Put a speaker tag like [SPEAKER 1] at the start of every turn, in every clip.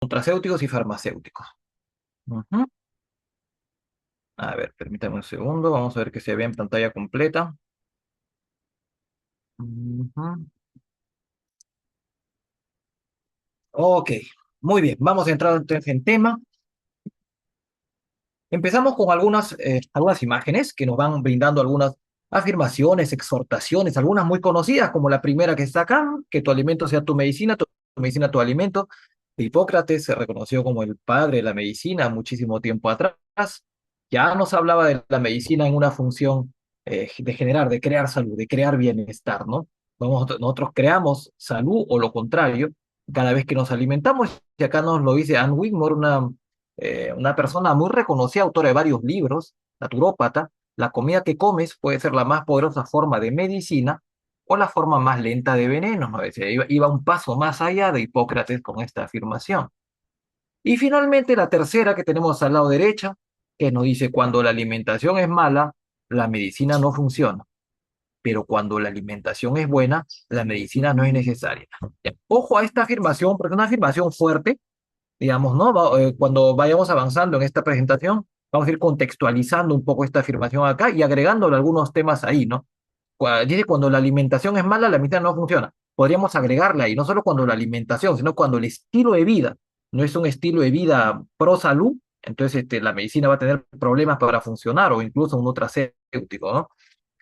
[SPEAKER 1] nutracéuticos y farmacéuticos. Ujú. A ver, permítame un segundo, vamos a ver que se ve en pantalla completa. Ujú. Ok, muy bien, vamos a entrar entonces en tema. Empezamos con algunas imágenes que nos van brindando algunas afirmaciones, exhortaciones, algunas muy conocidas, como la primera que está acá, que tu alimento sea tu medicina tu alimento. Hipócrates se reconoció como el padre de la medicina muchísimo tiempo atrás. Ya nos hablaba de la medicina en una función de generar, de crear salud, de crear bienestar, ¿no? Nosotros creamos salud o lo contrario cada vez que nos alimentamos, y acá nos lo dice Anne Wigmore, una persona muy reconocida, autora de varios libros, naturópata. La comida que comes puede ser la más poderosa forma de medicina o la forma más lenta de veneno, ¿no? Decía, iba un paso más allá de Hipócrates con esta afirmación. Y finalmente la tercera que tenemos al lado derecha, que nos dice, cuando la alimentación es mala, la medicina no funciona, pero cuando la alimentación es buena, la medicina no es necesaria. Ojo a esta afirmación, porque es una afirmación fuerte, digamos, ¿no? Cuando vayamos avanzando en esta presentación, vamos a ir contextualizando un poco esta afirmación acá y agregándole algunos temas ahí, ¿no? Dice, cuando la alimentación es mala, la medicina no funciona. Podríamos agregarle ahí, no solo cuando la alimentación, sino cuando el estilo de vida no es un estilo de vida pro salud, entonces la medicina va a tener problemas para funcionar o incluso un nutracéutico, ¿no?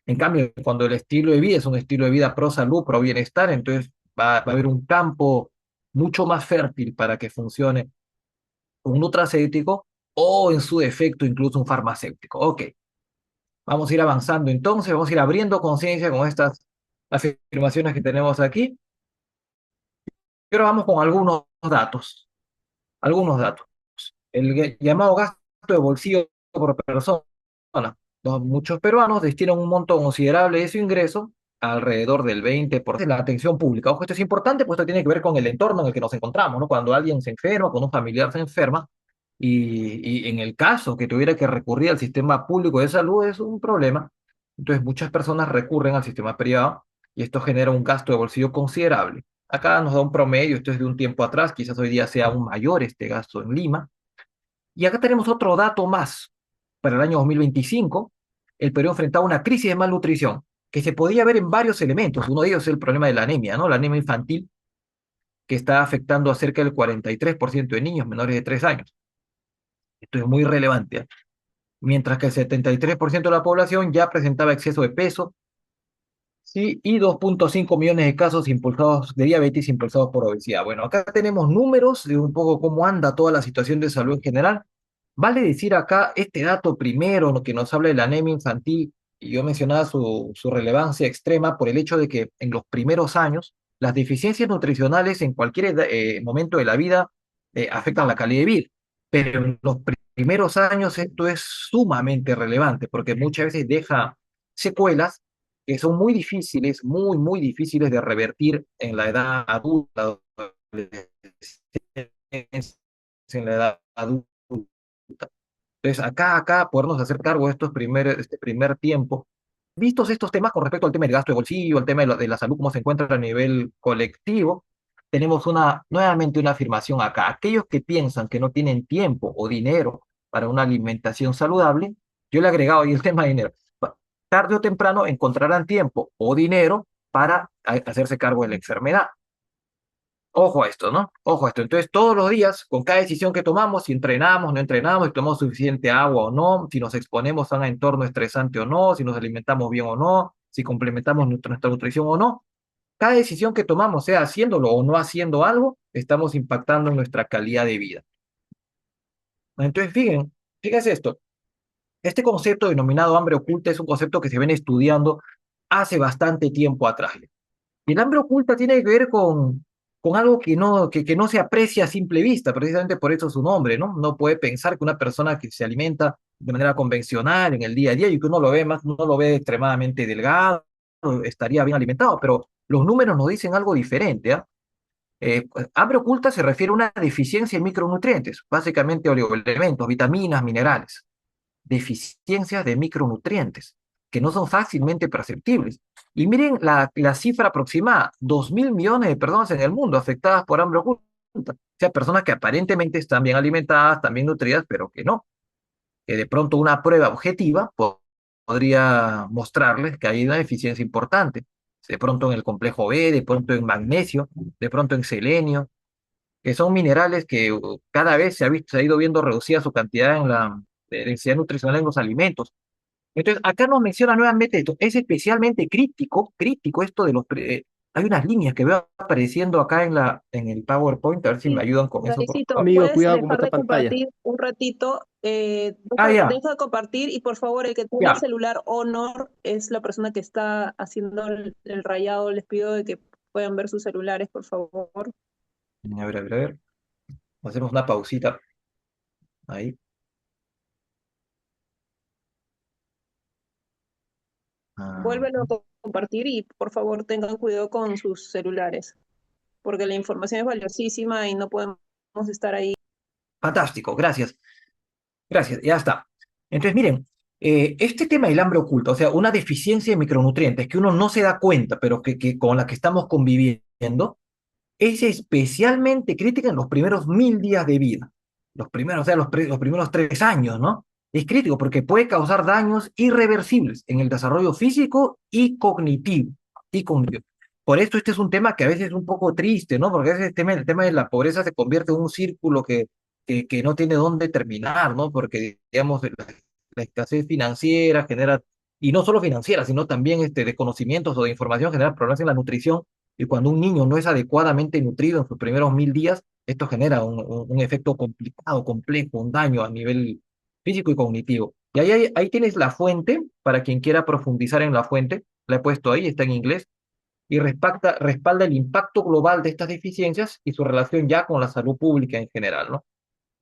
[SPEAKER 1] En cambio, cuando el estilo de vida es un estilo de vida pro salud, pro bienestar, entonces va a haber un campo mucho más fértil para que funcione un nutracéutico o en su defecto incluso un farmacéutico. Ok, vamos a ir avanzando entonces, vamos a ir abriendo conciencia con estas afirmaciones que tenemos aquí. Y ahora vamos con algunos datos, algunos datos. El llamado gasto de bolsillo por persona. Muchos peruanos destinan un monto considerable de su ingreso, alrededor del 20%, de la atención pública. Ojo, esto es importante, pues esto tiene que ver con el entorno en el que nos encontramos, ¿no? Cuando alguien se enferma, cuando un familiar se enferma, y en el caso que tuviera que recurrir al sistema público de salud es un problema. Entonces muchas personas recurren al sistema privado y esto genera un gasto de bolsillo considerable. Acá nos da un promedio, esto es de un tiempo atrás, quizás hoy día sea aún mayor este gasto en Lima. Y acá tenemos otro dato más. Para el año 2025, el Perú enfrentaba una crisis de malnutrición que se podía ver en varios elementos. Uno de ellos es el problema de la anemia, ¿no? La anemia infantil, que está afectando a cerca del 43% de niños menores de 3 años. Esto es muy relevante, ¿eh? Mientras que el 73% de la población ya presentaba exceso de peso, ¿sí? Y 2.5 millones de casos impulsados de diabetes impulsados por obesidad. Bueno, acá tenemos números de un poco cómo anda toda la situación de salud en general. Vale decir acá este dato primero, lo que nos habla de la anemia infantil, y yo mencionaba su relevancia extrema por el hecho de que en los primeros años las deficiencias nutricionales en cualquier momento de la vida afectan la calidad de vida, pero en los primeros años esto es sumamente relevante porque muchas veces deja secuelas que son muy difíciles, muy, muy difíciles de revertir en la edad adulta, en la edad adulta. Entonces, acá podernos hacer cargo de este primer tiempo, vistos estos temas con respecto al tema del gasto de bolsillo, el tema de la salud, cómo se encuentra a nivel colectivo, tenemos nuevamente una afirmación acá. Aquellos que piensan que no tienen tiempo o dinero para una alimentación saludable, yo le he agregado ahí el tema de dinero. Tarde o temprano encontrarán tiempo o dinero para hacerse cargo de la enfermedad. Ojo a esto, ¿no? Ojo a esto. Entonces, todos los días, con cada decisión que tomamos, si entrenamos, no entrenamos, si tomamos suficiente agua o no, si nos exponemos a un entorno estresante o no, si nos alimentamos bien o no, si complementamos nuestra nutrición o no, cada decisión que tomamos, sea haciéndolo o no haciendo algo, estamos impactando en nuestra calidad de vida. Entonces, fíjense esto. Este concepto denominado hambre oculta es un concepto que se viene estudiando hace bastante tiempo atrás. Y el hambre oculta tiene que ver con algo que no se aprecia a simple vista, precisamente por eso su nombre, ¿no? No puede pensar que una persona que se alimenta de manera convencional en el día a día y que uno lo ve más, uno lo ve extremadamente delgado, estaría bien alimentado, pero los números nos dicen algo diferente, ¿ah? Hambre oculta se refiere a una deficiencia en micronutrientes, básicamente oligoelementos, vitaminas, minerales, deficiencias de micronutrientes que no son fácilmente perceptibles. Y miren la cifra aproximada, 2.000 millones de personas en el mundo afectadas por hambre oculta. O sea, personas que aparentemente están bien alimentadas, están bien nutridas, pero que no, que de pronto una prueba objetiva podría mostrarles que hay una deficiencia importante. De pronto en el complejo B, de pronto en magnesio, de pronto en selenio, que son minerales que cada vez se ha ido viendo reducida su cantidad en la densidad nutricional en los alimentos. Entonces, acá nos menciona nuevamente esto, es especialmente crítico esto de hay unas líneas que veo apareciendo acá en el PowerPoint, a ver si me
[SPEAKER 2] Sí,
[SPEAKER 1] ayudan con eso, por
[SPEAKER 2] Davidcito,
[SPEAKER 1] favor.
[SPEAKER 3] Amigo,
[SPEAKER 2] ¿puedes
[SPEAKER 3] cuidado con
[SPEAKER 2] dejar
[SPEAKER 3] esta
[SPEAKER 2] de
[SPEAKER 3] pantalla.
[SPEAKER 2] compartir un ratito?
[SPEAKER 1] Ah, ya,
[SPEAKER 2] Deja de compartir y por favor, el que tiene el
[SPEAKER 1] ya.
[SPEAKER 2] celular Honor es la persona que está haciendo el rayado. Les pido de que puedan ver sus celulares, por favor.
[SPEAKER 1] A ver, a ver, a ver. Hacemos una pausita ahí. Ah,
[SPEAKER 2] Vuélvelo a compartir y por favor tengan cuidado con sus celulares, porque la información es valiosísima y no podemos estar ahí.
[SPEAKER 1] fantástico, gracias. Gracias, ya está. Entonces, miren, este tema del hambre oculta, o sea, una deficiencia de micronutrientes que uno no se da cuenta, pero con la que estamos conviviendo, es especialmente crítica en los primeros 1000 días de vida. Los primeros, o sea, los primeros 3 años, ¿no? Es crítico porque puede causar daños irreversibles en el desarrollo físico y cognitivo. Y cognitivo. Por esto este es un tema que a veces es un poco triste, ¿no? Porque a veces el tema de la pobreza se convierte en un círculo que no tiene dónde terminar, ¿no? Porque, digamos, la escasez financiera genera, y no solo financiera, sino también de conocimientos o de información, genera problemas en la nutrición y cuando un niño no es adecuadamente nutrido en sus primeros 1000 días, esto genera un efecto complicado, complejo, un daño a nivel físico y cognitivo. Y ahí tienes la fuente, para quien quiera profundizar en la fuente, la he puesto ahí, está en inglés, y respalda el impacto global de estas deficiencias y su relación ya con la salud pública en general, ¿no?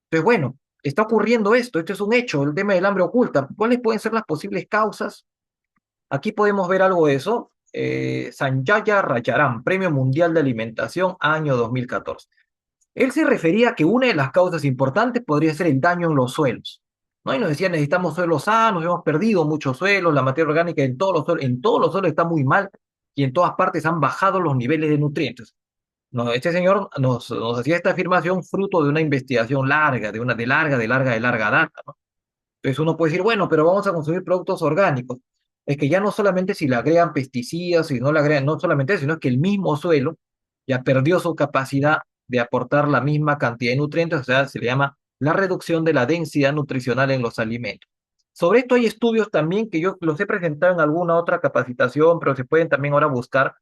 [SPEAKER 1] Entonces, bueno, está ocurriendo esto es un hecho, el tema del hambre oculta. ¿Cuáles pueden ser las posibles causas? Aquí podemos ver algo de eso. Sanjaya Rajaram, Premio Mundial de Alimentación, año 2014. Él se refería a que una de las causas importantes podría ser el daño en los suelos, ¿no? Y nos decía, necesitamos suelos sanos, hemos perdido muchos suelos, la materia orgánica en todos los suelos está muy mal y en todas partes han bajado los niveles de nutrientes. No, este señor nos hacía esta afirmación fruto de una investigación larga, de larga data, ¿no? Entonces uno puede decir, bueno, pero vamos a consumir productos orgánicos. Es que ya no solamente si le agregan pesticidas, si no le agregan, no solamente eso, sino es que el mismo suelo ya perdió su capacidad de aportar la misma cantidad de nutrientes, o sea, se le llama la reducción de la densidad nutricional en los alimentos. Sobre esto hay estudios también que yo los he presentado en alguna otra capacitación, pero se pueden también ahora buscar.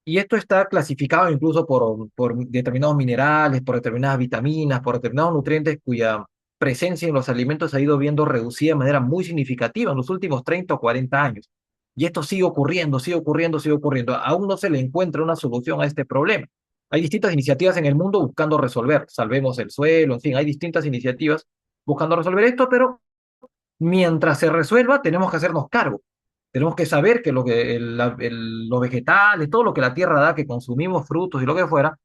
[SPEAKER 1] Y esto está clasificado incluso por determinados minerales, por determinadas vitaminas, por determinados nutrientes cuya presencia en los alimentos se ha ido viendo reducida de manera muy significativa en los últimos 30 o 40 años. Y esto sigue ocurriendo, sigue ocurriendo, sigue ocurriendo. Aún no se le encuentra una solución a este problema. Hay distintas iniciativas en el mundo buscando resolver, salvemos el suelo, en fin, hay distintas iniciativas buscando resolver esto, pero mientras se resuelva, tenemos que hacernos cargo. Tenemos que saber que los vegetales, todo lo que la tierra da, que consumimos, frutos y lo que fuera,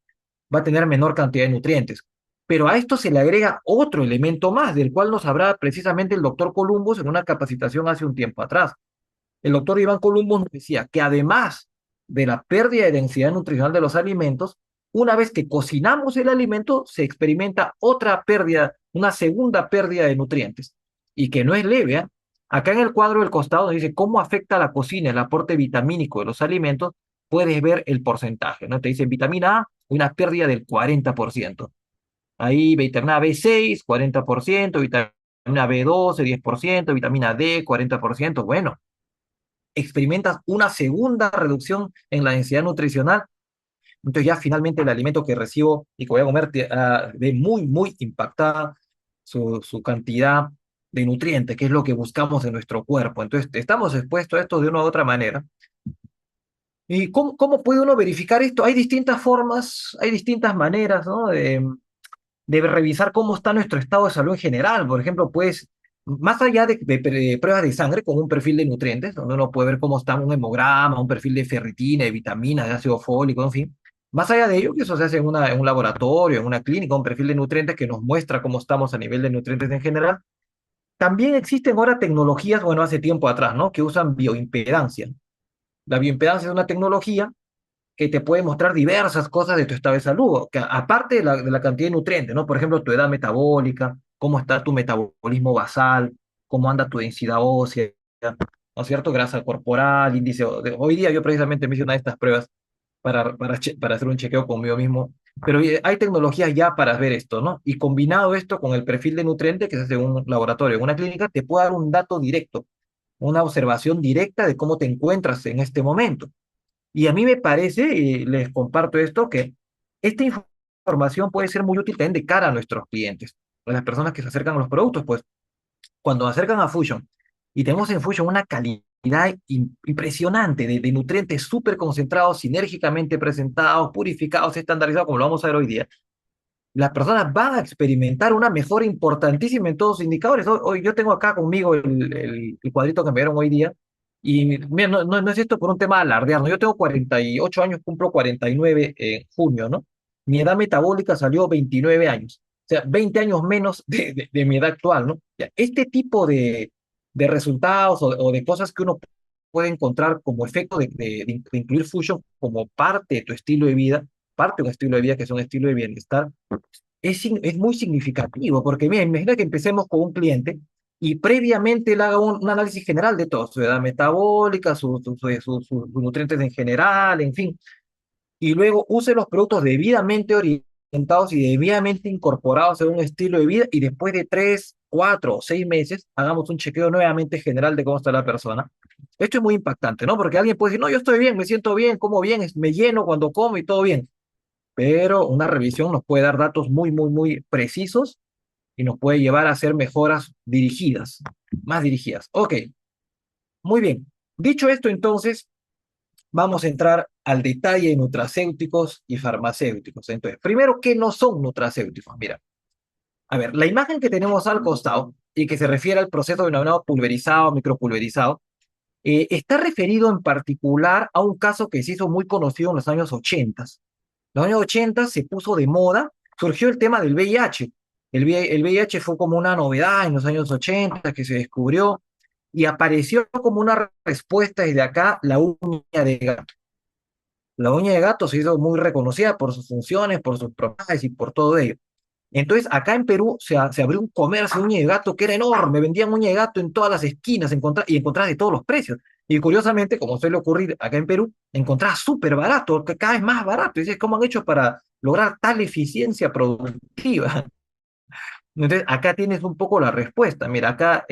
[SPEAKER 1] va a tener menor cantidad de nutrientes. Pero a esto se le agrega otro elemento más, del cual nos hablaba precisamente el doctor Columbus en una capacitación hace un tiempo atrás. El doctor Iván Columbus nos decía que además de la pérdida de densidad nutricional de los alimentos, una vez que cocinamos el alimento, se experimenta otra pérdida, una segunda pérdida de nutrientes, y que no es leve, ¿eh? Acá en el cuadro del costado nos dice cómo afecta la cocina el aporte vitamínico de los alimentos. Puedes ver el porcentaje, ¿no? Te dice vitamina A, una pérdida del 40%. Ahí vitamina B6, 40%, vitamina B12, 10%, vitamina D, 40%. Bueno, experimentas una segunda reducción en la densidad nutricional, entonces ya finalmente el alimento que recibo y que voy a comer ve muy, muy impactada su cantidad de nutrientes, que es lo que buscamos en nuestro cuerpo. Entonces estamos expuestos a esto de una u otra manera. ¿Y cómo puede uno verificar esto? Hay distintas formas, hay distintas maneras, ¿no? De revisar cómo está nuestro estado de salud en general. Por ejemplo, pues, más allá de pruebas de sangre con un perfil de nutrientes, donde uno puede ver cómo está un hemograma, un perfil de ferritina, de vitaminas, de ácido fólico, en fin. Más allá de ello, que eso se hace en un laboratorio, en una clínica, un perfil de nutrientes que nos muestra cómo estamos a nivel de nutrientes en general. También existen ahora tecnologías, bueno, hace tiempo atrás, ¿no? Que usan bioimpedancia. La bioimpedancia es una tecnología que te puede mostrar diversas cosas de tu estado de salud, que aparte de la cantidad de nutrientes, ¿no? Por ejemplo, tu edad metabólica, cómo está tu metabolismo basal, cómo anda tu densidad ósea, ¿no es cierto? Grasa corporal, índice. Hoy día yo precisamente me hice una de estas pruebas para hacer un chequeo conmigo mismo. Pero hay tecnologías ya para ver esto, ¿no? Y combinado esto con el perfil de nutriente que se hace en un laboratorio, en una clínica, te puede dar un dato directo, una observación directa de cómo te encuentras en este momento. Y a mí me parece, y les comparto esto, que esta información puede ser muy útil también de cara a nuestros clientes, a las personas que se acercan a los productos, pues cuando se acercan a Fusion y tenemos en Fusion una calidad impresionante de nutrientes súper concentrados, sinérgicamente presentados, purificados, estandarizados, como lo vamos a ver hoy día, las personas van a experimentar una mejora importantísima en todos los indicadores. Hoy yo tengo acá conmigo el cuadrito que me dieron hoy día, y mira, no es esto por un tema de alardear, ¿no? Yo tengo 48 años, cumplo 49 en junio, ¿no? Mi edad metabólica salió 29 años, o sea, 20 años menos de mi edad actual, ¿no? Ya, este tipo de resultados o de cosas que uno puede encontrar como efecto de incluir Fusion como parte de tu estilo de vida, parte de un estilo de vida que es un estilo de bienestar, es muy significativo, porque mira, imagina que empecemos con un cliente y previamente él haga un análisis general de todo, su edad metabólica, sus nutrientes en general, en fin, y luego use los productos debidamente orientados y debidamente incorporados en un estilo de vida, y después de 3, 4 o 6 meses hagamos un chequeo nuevamente general de cómo está la persona. Esto es muy impactante, ¿no? Porque alguien puede decir, no, yo estoy bien, me siento bien, como bien, me lleno cuando como y todo bien, pero una revisión nos puede dar datos muy, muy, muy precisos y nos puede llevar a hacer mejoras dirigidas, más dirigidas. Ok, muy bien. Dicho esto, entonces, vamos a entrar al detalle de nutracéuticos y farmacéuticos. Entonces, primero, ¿qué no son nutracéuticos? Mira, a ver, la imagen que tenemos al costado y que se refiere al proceso denominado pulverizado, micropulverizado, está referido en particular a un caso que se hizo muy conocido en los años 80. Los años 80 se puso de moda, surgió el tema del VIH. El VIH fue como una novedad en los años 80 que se descubrió, y apareció como una respuesta desde acá la uña de gato. La uña de gato se hizo muy reconocida por sus funciones, por sus propiedades y por todo ello. Entonces, acá en Perú se abrió un comercio de uña de gato que era enorme, vendían uña de gato en todas las esquinas, y encontrás de todos los precios. Y curiosamente, como suele ocurrir acá en Perú, encontrás súper barato, que cada vez más barato. Y dices, ¿cómo han hecho para lograr tal eficiencia productiva? Entonces, acá tienes un poco la respuesta. Mira, acá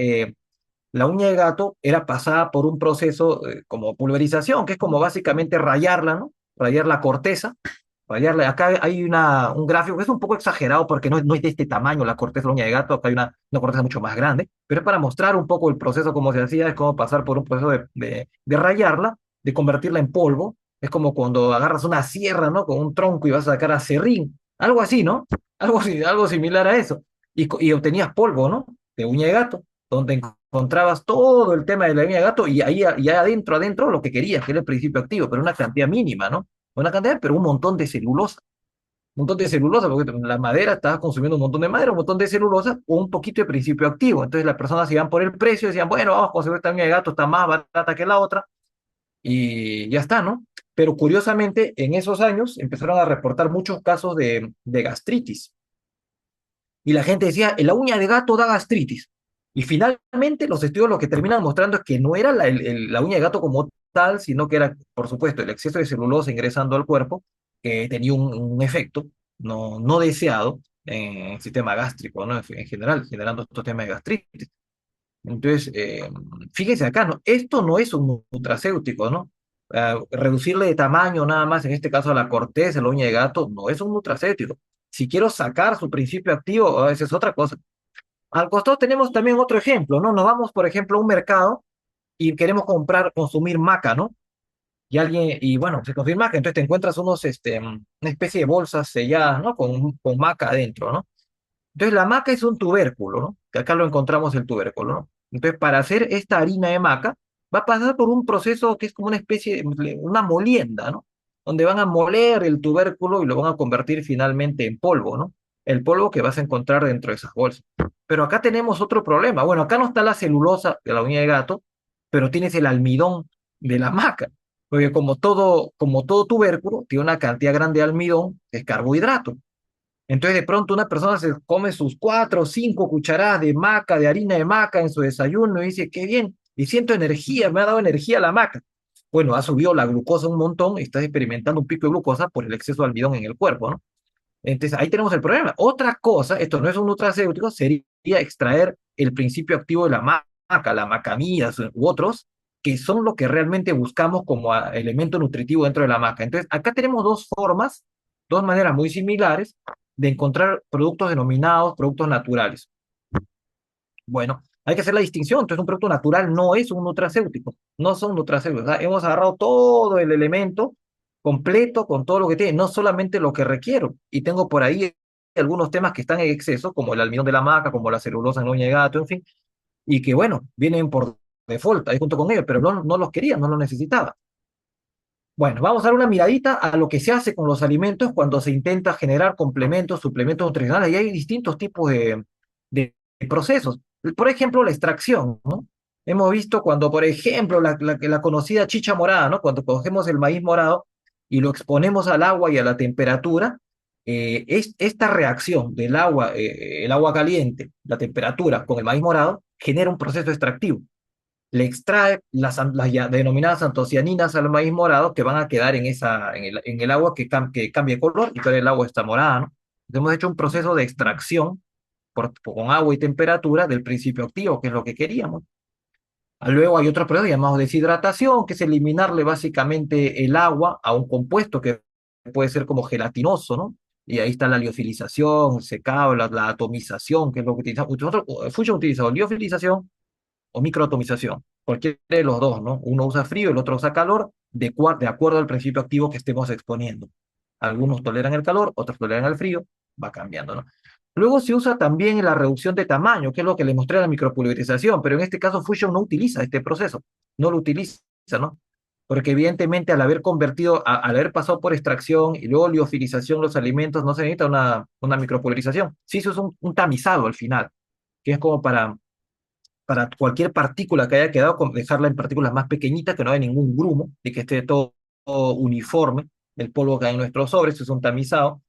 [SPEAKER 1] la uña de gato era pasada por un proceso como pulverización, que es como básicamente rayarla, ¿no? Rayar la corteza, rayarla. Acá hay un gráfico que es un poco exagerado porque no es de este tamaño la corteza de la uña de gato, acá hay una corteza mucho más grande, pero es para mostrar un poco el proceso, cómo se hacía, es como pasar por un proceso de rayarla, de convertirla en polvo. Es como cuando agarras una sierra, ¿no? Con un tronco y vas a sacar aserrín, algo así, ¿no? Algo similar a eso. Y obtenías polvo, ¿no? De uña de gato, donde encontrabas todo el tema de la uña de gato, y ahí ya adentro lo que querías, que era el principio activo, pero una cantidad mínima, ¿no? Una cantidad, pero un montón de celulosa, porque la madera estaba consumiendo un montón de madera, un montón de celulosa o un poquito de principio activo. Entonces las personas iban por el precio, decían, bueno, vamos a conseguir esta uña de gato, está más barata que la otra, y ya está, ¿no? Pero curiosamente, en esos años empezaron a reportar muchos casos de gastritis. Y la gente decía, la uña de gato da gastritis. Y finalmente los estudios lo que terminan mostrando es que no era la uña de gato como tal, sino que era, por supuesto, el exceso de celulosa ingresando al cuerpo, que tenía un efecto no deseado en el sistema gástrico, ¿no? En general, generando estos temas de gastritis. Entonces, fíjense acá, ¿no? Esto no es un nutracéutico, ¿no? Reducirle de tamaño nada más, en este caso a la corteza, la uña de gato, no es un nutracéutico. Si quiero sacar su principio activo, esa es otra cosa. Al costado tenemos también otro ejemplo, ¿no? Nos vamos, por ejemplo, a un mercado y queremos consumir maca, ¿no? Y bueno, se confirma maca, entonces te encuentras una especie de bolsas selladas, ¿no? Con maca adentro, ¿no? Entonces la maca es un tubérculo, ¿no? Que acá lo encontramos el tubérculo, ¿no? Entonces para hacer esta harina de maca va a pasar por un proceso que es como una especie de una molienda, ¿no? Donde van a moler el tubérculo y lo van a convertir finalmente en polvo, ¿no? El polvo que vas a encontrar dentro de esas bolsas. Pero acá tenemos otro problema. Bueno, acá no está la celulosa de la uña de gato, pero tienes el almidón de la maca. Porque como todo tubérculo, tiene una cantidad grande de almidón, que es carbohidrato. Entonces, de pronto, una persona se come sus 4 o 5 cucharadas de maca, de harina de maca en su desayuno y dice, qué bien, y siento energía, me ha dado energía la maca. Bueno, ha subido la glucosa un montón y estás experimentando un pico de glucosa por el exceso de almidón en el cuerpo, ¿no? Entonces, ahí tenemos el problema. Otra cosa, esto no es un nutracéutico, sería extraer el principio activo de la maca, la macamida u otros, que son lo que realmente buscamos como elemento nutritivo dentro de la maca. Entonces, acá tenemos dos formas, dos maneras muy similares de encontrar productos denominados productos naturales. Bueno, hay que hacer la distinción. Entonces, un producto natural no es un nutracéutico, no son nutracéuticos. ¿Verdad? Hemos agarrado todo el elemento completo con todo lo que tiene, no solamente lo que requiero. Y tengo por ahí algunos temas que están en exceso, como el almidón de la maca, como la celulosa en uña de gato, en fin, y que, bueno, vienen por default ahí junto con ellos, pero no los quería, no los necesitaba. Bueno, vamos a dar una miradita a lo que se hace con los alimentos cuando se intenta generar complementos, suplementos nutricionales. Y hay distintos tipos de procesos. Por ejemplo, la extracción, ¿no? Hemos visto cuando, por ejemplo, la conocida chicha morada, ¿no? Cuando cogemos el maíz morado y lo exponemos al agua y a la temperatura, esta reacción del agua, el agua caliente, la temperatura con el maíz morado, genera un proceso extractivo, le extrae las ya denominadas antocianinas al maíz morado que van a quedar en el agua que cambia de color y ahora el agua está morada, ¿no? Entonces hemos hecho un proceso de extracción con agua y temperatura del principio activo, que es lo que queríamos. Luego hay otro proceso llamado deshidratación, que es eliminarle básicamente el agua a un compuesto que puede ser como gelatinoso, ¿no? Y ahí está la liofilización, el secado, la atomización, que es lo que utilizamos. Nosotros, Fusion utiliza o liofilización o microatomización, cualquiera de los dos, ¿no? Uno usa frío, el otro usa calor, de acuerdo al principio activo que estemos exponiendo. Algunos toleran el calor, otros toleran el frío, va cambiando, ¿no? Luego se usa también la reducción de tamaño, que es lo que le mostré a la micropulverización, pero en este caso Fusion no utiliza este proceso, no lo utiliza, ¿no? Porque evidentemente al haber convertido, al haber pasado por extracción y luego liofilización los alimentos, no se necesita una micropulverización. Sí se usa un tamizado al final, que es como para cualquier partícula que haya quedado, dejarla en partículas más pequeñitas, que no haya ningún grumo, y que esté todo uniforme, el polvo que hay en nuestros sobres, es un tamizado.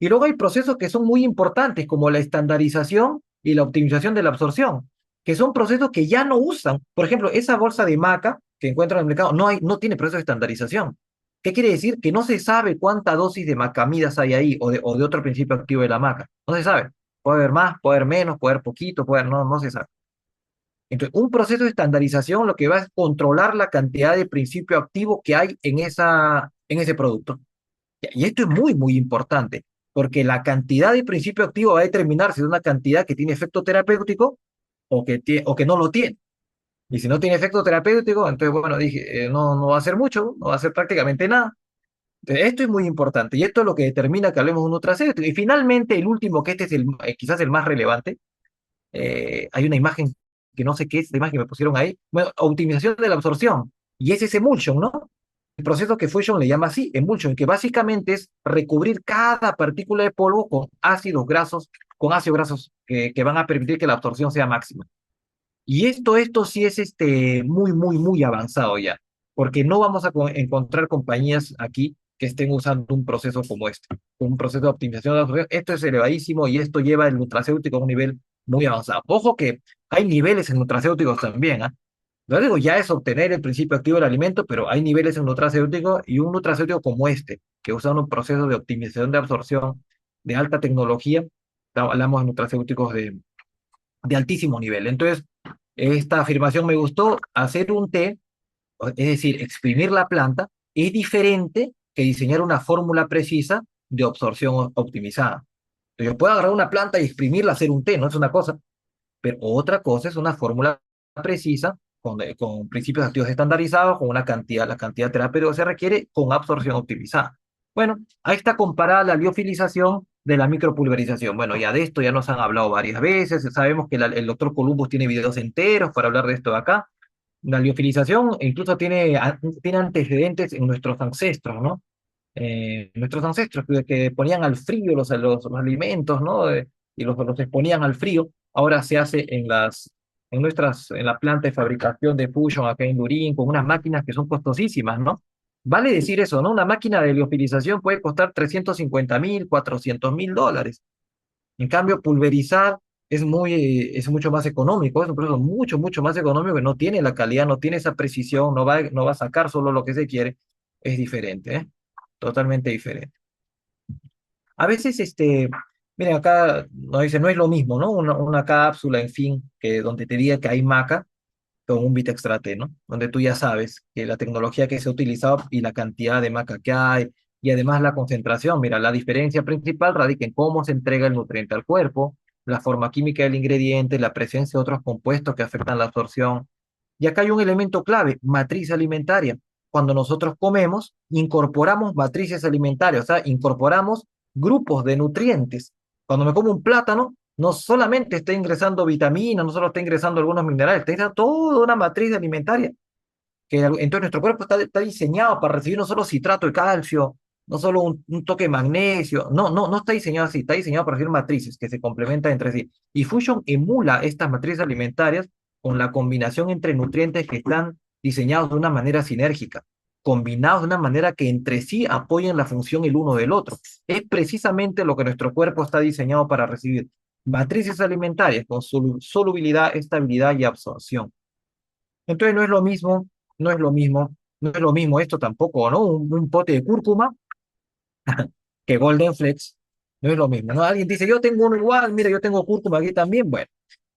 [SPEAKER 1] Y luego hay procesos que son muy importantes, como la estandarización y la optimización de la absorción, que son procesos que ya no usan. Por ejemplo, esa bolsa de maca que encuentran en el mercado no tiene proceso de estandarización. ¿Qué quiere decir? Que no se sabe cuánta dosis de macamidas hay ahí o de otro principio activo de la maca. No se sabe. Puede haber más, puede haber menos, puede haber poquito, no se sabe. Entonces, un proceso de estandarización lo que va es controlar la cantidad de principio activo que hay en ese producto. Y esto es muy, muy importante, porque la cantidad de principio activo va a determinar si es una cantidad que tiene efecto terapéutico o que no lo tiene. Y si no tiene efecto terapéutico, entonces, bueno, dije, no va a ser mucho, no va a ser prácticamente nada. Entonces, esto es muy importante y esto es lo que determina que hablemos de un nutracéutico. Y finalmente, el último, que este es quizás el más relevante, hay una imagen que no sé qué es la imagen que me pusieron ahí. Bueno, optimización de la absorción. Y es ese emulsion, ¿no? El proceso que Fusion le llama así, emulsion, que básicamente es recubrir cada partícula de polvo con ácidos grasos que van a permitir que la absorción sea máxima. Y esto sí es muy, muy, muy avanzado ya, porque no vamos a encontrar compañías aquí que estén usando un proceso como este, un proceso de optimización de la absorción. Esto es elevadísimo y esto lleva el nutracéutico a un nivel muy avanzado. Ojo que hay niveles en nutracéuticos también, ¿ah? Lo digo, ya es obtener el principio activo del alimento, pero hay niveles en nutracéutico y un nutracéutico como este, que usa un proceso de optimización de absorción de alta tecnología, hablamos de nutracéuticos de altísimo nivel. Entonces, esta afirmación me gustó, hacer un té, es decir, exprimir la planta, es diferente que diseñar una fórmula precisa de absorción optimizada. Entonces, yo puedo agarrar una planta y exprimirla, hacer un té, no es una cosa, pero otra cosa es una fórmula precisa con principios activos estandarizados, con una cantidad, la cantidad terapéutica que se requiere, con absorción optimizada. Bueno, ahí está comparada la liofilización de la micropulverización. Bueno, ya de esto ya nos han hablado varias veces, sabemos que el doctor Columbus tiene videos enteros para hablar de esto de acá. La liofilización incluso tiene antecedentes en nuestros ancestros, ¿no? Nuestros ancestros que ponían al frío los alimentos, ¿no? Y los exponían al frío. Ahora se hace en la planta de fabricación de Fusion acá en Durín, con unas máquinas que son costosísimas, ¿no? Vale decir eso, ¿no? Una máquina de liofilización puede costar 350.000, $400.000. En cambio, pulverizar es mucho más económico, es un proceso mucho, mucho más económico que no tiene la calidad, no tiene esa precisión, no va a sacar solo lo que se quiere. Es diferente, ¿eh? Totalmente diferente. A veces, miren, acá nos dice, no es lo mismo, ¿no? Una cápsula, en fin, que donde te diga que hay maca con un Bitextrate, ¿no? Donde tú ya sabes que la tecnología que se ha utilizado y la cantidad de maca que hay, y además la concentración. Mira, la diferencia principal radica en cómo se entrega el nutriente al cuerpo, la forma química del ingrediente, la presencia de otros compuestos que afectan la absorción. Y acá hay un elemento clave, matriz alimentaria. Cuando nosotros comemos, incorporamos matrices alimentarias, o sea, incorporamos grupos de nutrientes. Cuando me como un plátano, no solamente está ingresando vitaminas, no solo está ingresando algunos minerales, está ingresando toda una matriz alimentaria. Entonces nuestro cuerpo está diseñado para recibir no solo citrato de calcio, no solo un toque de magnesio, no está diseñado así, está diseñado para recibir matrices que se complementan entre sí. Y Fusion emula estas matrices alimentarias con la combinación entre nutrientes que están diseñados de una manera sinérgica, combinados de una manera que entre sí apoyen la función el uno del otro. Es precisamente lo que nuestro cuerpo está diseñado para recibir. Matrices alimentarias con solubilidad, estabilidad y absorción. Entonces no es lo mismo, no es lo mismo, no es lo mismo esto tampoco, ¿no? Un pote de cúrcuma que Golden Flex, no es lo mismo, ¿no? Alguien dice, yo tengo uno igual, mira, yo tengo cúrcuma aquí también. Bueno,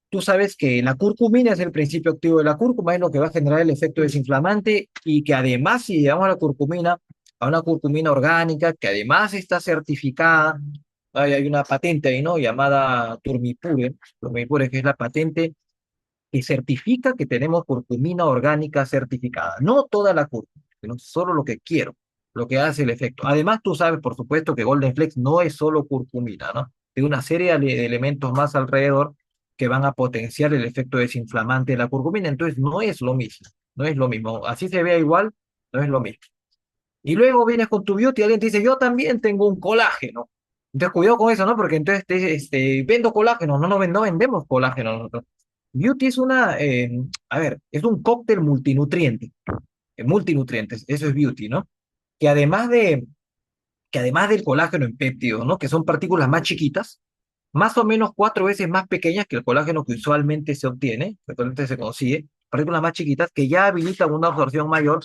[SPEAKER 1] tú sabes que la curcumina es el principio activo de la cúrcuma, es lo que va a generar el efecto desinflamante y que además si llevamos la curcumina a una curcumina orgánica, que además está certificada, hay una patente ahí, ¿no? Llamada Turmipure, que es la patente que certifica que tenemos curcumina orgánica certificada. No toda la curcuma, sino solo lo que quiero, lo que hace el efecto. Además, tú sabes, por supuesto, que Golden Flex no es solo curcumina, ¿no? Tiene una serie de elementos más alrededor que van a potenciar el efecto desinflamante de la curcumina. Entonces, no es lo mismo, no es lo mismo. Así se vea igual, no es lo mismo. Y luego vienes con tu beauty y alguien te dice, yo también tengo un colágeno. Entonces, cuidado con eso, ¿no? Porque entonces vendo colágeno, no vendemos colágeno nosotros. Beauty es a ver, es un cóctel multinutrientes, eso es Beauty, ¿no? Que además que además del colágeno en péptidos, ¿no? Que son partículas más chiquitas, más o menos 4 veces más pequeñas que el colágeno que usualmente se obtiene, que usualmente se consigue, partículas más chiquitas que ya habilitan una absorción mayor,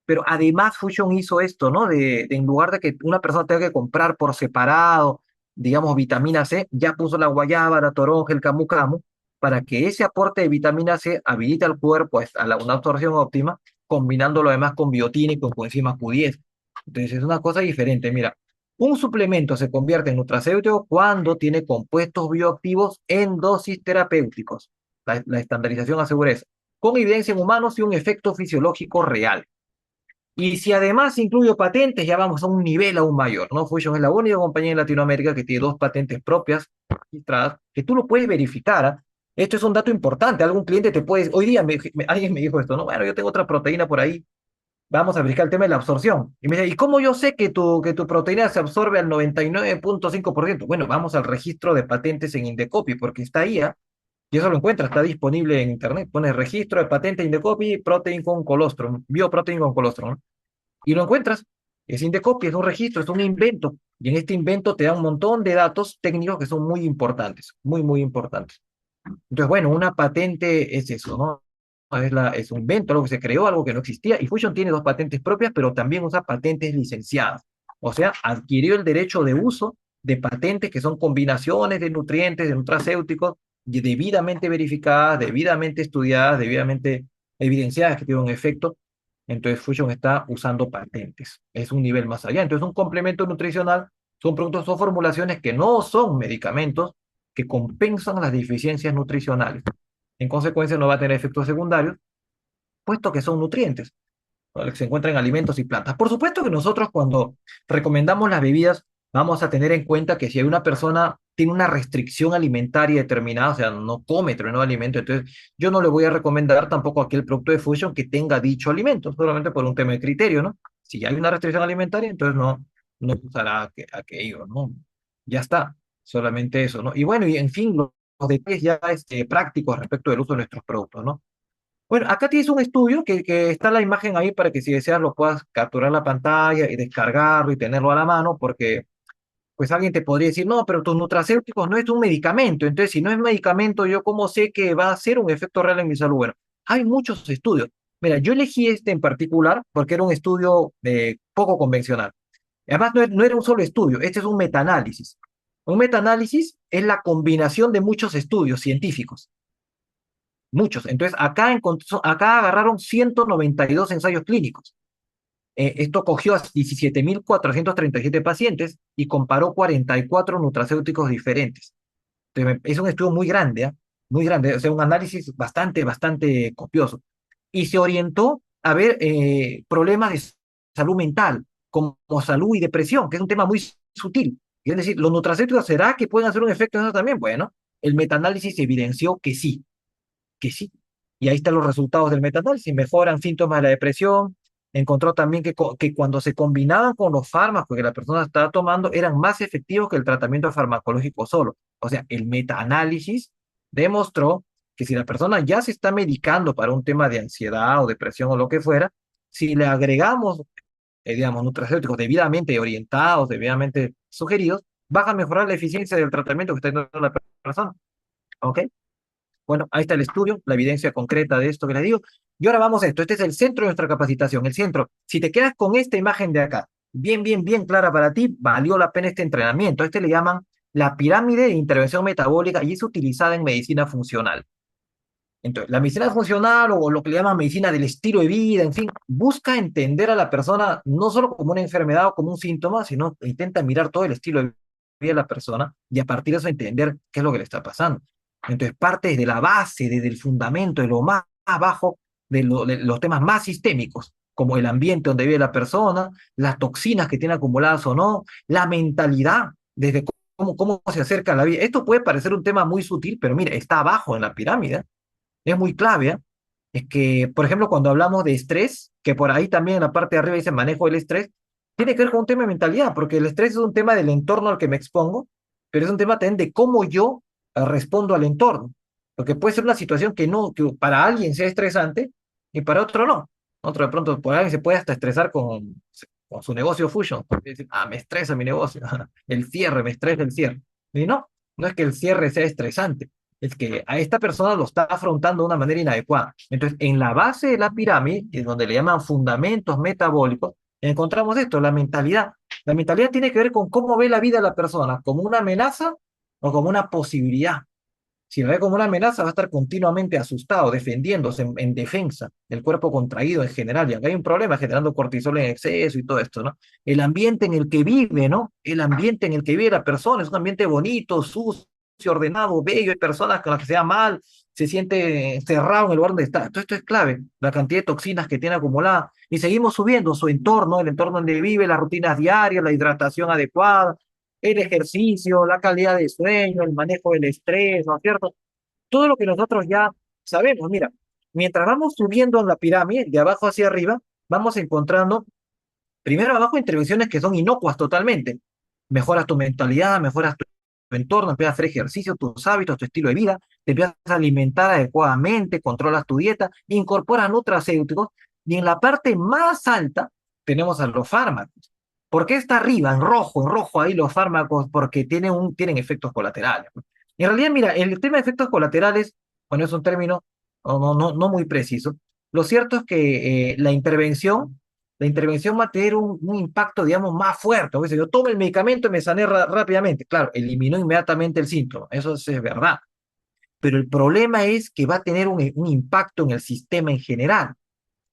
[SPEAKER 1] pero además Fusion hizo esto, ¿no? En lugar de que una persona tenga que comprar por separado, digamos, vitamina C, ya puso la guayaba, la toronja, el camu camu, para que ese aporte de vitamina C habilite al cuerpo una absorción óptima, combinándolo además con biotina y con coenzima Q10. Entonces es una cosa diferente, mira. Un suplemento se convierte en nutracéutico cuando tiene compuestos bioactivos en dosis terapéuticos. La estandarización asegura eso, con evidencia en humanos y un efecto fisiológico real. Y si además incluyo patentes, ya vamos a un nivel aún mayor, ¿no? Fusion es la única compañía en Latinoamérica que tiene 2 patentes propias registradas, que tú lo puedes verificar. ¿Ah? Esto es un dato importante. Algún cliente te puede... Hoy día alguien me dijo esto, ¿no? Bueno, yo tengo otra proteína por ahí, vamos a verificar el tema de la absorción. Y me dice, ¿y cómo yo sé que tu proteína se absorbe al 99.5%? Bueno, vamos al registro de patentes en Indecopy, porque está ahí, ¿ah? Y eso lo encuentra, está disponible en internet. Pones registro de patente Indecopy, protein con colostrum, bioprotein con colostrum, ¿no? Y lo encuentras. Es Indecopy, es un registro, es un invento. Y en este invento te da un montón de datos técnicos que son muy importantes, muy, muy importantes. Entonces, bueno, una patente es eso, ¿no? Es un invento, algo que se creó, algo que no existía, y Fusion tiene 2 patentes propias, pero también usa patentes licenciadas. O sea, adquirió el derecho de uso de patentes que son combinaciones de nutrientes, de nutracéuticos, y debidamente verificadas, debidamente estudiadas, debidamente evidenciadas que tienen un efecto. Entonces, Fusion está usando patentes. Es un nivel más allá. Entonces, un complemento nutricional son productos o formulaciones que no son medicamentos, que compensan las deficiencias nutricionales. En consecuencia, no va a tener efectos secundarios, puesto que son nutrientes, ¿no? Que se encuentran en alimentos y plantas. Por supuesto que nosotros cuando recomendamos las bebidas, vamos a tener en cuenta que si hay una persona tiene una restricción alimentaria determinada, o sea, no come determinado alimento, entonces yo no le voy a recomendar tampoco aquel producto de Fusion que tenga dicho alimento, solamente por un tema de criterio, ¿no? Si hay una restricción alimentaria, entonces no usará aquello, ¿no? Ya está, solamente eso, ¿no? Y bueno, y en fin, detalles ya prácticos respecto del uso de nuestros productos, ¿no? Bueno, acá tienes un estudio que está la imagen ahí para que si deseas lo puedas capturar la pantalla y descargarlo y tenerlo a la mano, porque pues alguien te podría decir, no, pero tus nutracéuticos no es un medicamento, entonces si no es medicamento, ¿yo cómo sé que va a hacer un efecto real en mi salud? Bueno, hay muchos estudios. Mira, yo elegí este en particular porque era un estudio poco convencional. Además, no era un solo estudio, este es un metaanálisis. Un metaanálisis es la combinación de muchos estudios científicos, muchos. Entonces, acá agarraron 192 ensayos clínicos. Esto cogió a 17.437 pacientes y comparó 44 nutracéuticos diferentes. Entonces, es un estudio muy grande, ¿eh? Muy grande, o sea, un análisis bastante copioso. Y se orientó a ver problemas de salud mental, como salud y depresión, que es un tema muy sutil. Es decir, ¿los nutracéuticos será que pueden hacer un efecto en eso también? Bueno, el metaanálisis evidenció que sí. Y ahí están los resultados del metaanálisis. Mejoran síntomas de la depresión. Encontró también que cuando se combinaban con los fármacos que la persona estaba tomando, eran más efectivos que el tratamiento farmacológico solo. O sea, el metaanálisis demostró que si la persona ya se está medicando para un tema de ansiedad o depresión o lo que fuera, si le agregamos, digamos, nutracéuticos debidamente orientados, debidamente sugeridos, va a mejorar la eficiencia del tratamiento que está dando la persona. ¿Ok? Bueno, ahí está el estudio, la evidencia concreta de esto que les digo. Y ahora vamos a esto. Este es el centro de nuestra capacitación. El centro, si te quedas con esta imagen de acá, bien clara para ti, valió la pena este entrenamiento. Este le llaman la pirámide de intervención metabólica y es utilizada en medicina funcional. Entonces, la medicina funcional o lo que le llaman medicina del estilo de vida, en fin, busca entender a la persona no solo como una enfermedad o como un síntoma, sino intenta mirar todo el estilo de vida de la persona y a partir de eso entender qué es lo que le está pasando. Entonces, parte desde la base, desde el fundamento, de lo más abajo, de los temas más sistémicos, como el ambiente donde vive la persona, las toxinas que tiene acumuladas o no, la mentalidad, desde cómo se acerca a la vida. Esto puede parecer un tema muy sutil, pero mire, está abajo en la pirámide, es muy clave, ¿eh? Es que, por ejemplo, cuando hablamos de estrés, que por ahí también en la parte de arriba dice manejo del estrés, tiene que ver con un tema de mentalidad, porque el estrés es un tema del entorno al que me expongo, pero es un tema también de cómo yo respondo al entorno. Porque puede ser una situación que no, que para alguien sea estresante y para otro no. Otro de pronto, por alguien se puede hasta estresar con su negocio Fusion. Decir, me estresa mi negocio, el cierre, me estresa el cierre. Y no es que el cierre sea estresante, es que a esta persona lo está afrontando de una manera inadecuada. Entonces, en la base de la pirámide, es donde le llaman fundamentos metabólicos, encontramos esto, la mentalidad. La mentalidad tiene que ver con cómo ve la vida la persona, como una amenaza o como una posibilidad. Si lo ve como una amenaza, va a estar continuamente asustado, defendiéndose en defensa, el cuerpo contraído en general. Y acá hay un problema generando cortisol en exceso y todo esto, ¿no? El ambiente en el que vive, ¿no? El ambiente en el que vive la persona es un ambiente bonito, sucio, ordenado, bello. Hay personas con las que se da mal, se siente cerrado en el lugar donde está. Todo esto es clave, la cantidad de toxinas que tiene acumulada. Y seguimos subiendo su entorno, el entorno donde vive, las rutinas diarias, la hidratación adecuada, el ejercicio, la calidad de sueño, el manejo del estrés, ¿no es cierto? Todo lo que nosotros ya sabemos. Mira, mientras vamos subiendo en la pirámide, de abajo hacia arriba, vamos encontrando, primero abajo, intervenciones que son inocuas totalmente. Mejoras tu mentalidad, mejoras tu entorno, empiezas a hacer ejercicio, tus hábitos, tu estilo de vida, te empiezas a alimentar adecuadamente, controlas tu dieta, incorporas nutracéuticos, y en la parte más alta tenemos a los fármacos. ¿Por qué está arriba, en rojo ahí los fármacos? Porque tienen efectos colaterales. En realidad, mira, el tema de efectos colaterales, bueno, es un término no muy preciso. Lo cierto es que la intervención va a tener un impacto, digamos, más fuerte. O sea, yo tomo el medicamento y me sané rápidamente. Claro, eliminó inmediatamente el síntoma, eso es verdad. Pero el problema es que va a tener un impacto en el sistema en general.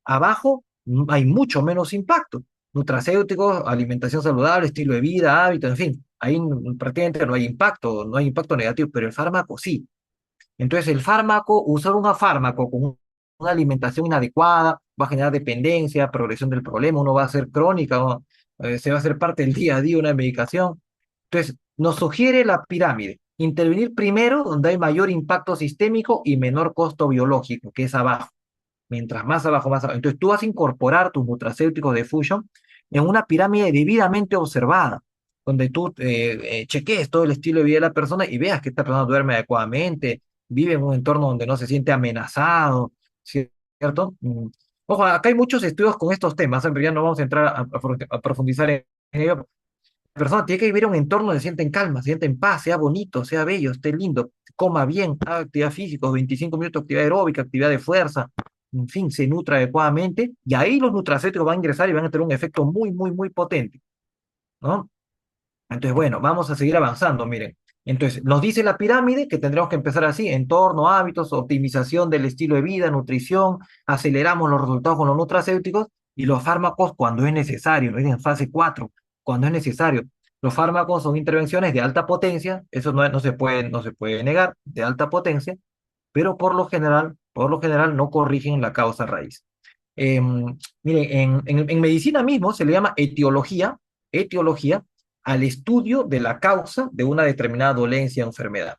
[SPEAKER 1] Abajo hay mucho menos impacto. Nutracéuticos, alimentación saludable, estilo de vida, hábitos, en fin. Ahí prácticamente no hay impacto negativo, pero el fármaco sí. Entonces, usar un fármaco con una alimentación inadecuada va a generar dependencia, progresión del problema, uno va a ser crónica, se va a hacer parte del día a día una medicación. Entonces, nos sugiere la pirámide, intervenir primero donde hay mayor impacto sistémico y menor costo biológico, que es abajo. Mientras más abajo, más abajo. Entonces, tú vas a incorporar tus nutracéuticos de Fusion en una pirámide debidamente observada. donde tú cheques todo el estilo de vida de la persona y veas que esta persona duerme adecuadamente, vive en un entorno donde no se siente amenazado, ¿cierto? Ojo, acá hay muchos estudios con estos temas, en realidad no vamos a entrar a profundizar en ello. La persona tiene que vivir en un entorno donde se sienta en calma, se sienta en paz, sea bonito, sea bello, esté lindo, coma bien, haga actividad física, 25 minutos de actividad aeróbica, actividad de fuerza, en fin, se nutra adecuadamente, y ahí los nutracéuticos van a ingresar y van a tener un efecto muy, muy, muy potente, ¿no? Entonces, bueno, vamos a seguir avanzando, miren. Entonces, nos dice la pirámide que tendremos que empezar así: entorno, hábitos, optimización del estilo de vida, nutrición, aceleramos los resultados con los nutracéuticos y los fármacos cuando es necesario, ¿no? En fase 4 cuando es necesario. Los fármacos son intervenciones de alta potencia, eso no se puede negar, de alta potencia, pero por lo general no corrigen la causa raíz. Eh, Miren, en medicina mismo se le llama etiología al estudio de la causa de una determinada dolencia o enfermedad.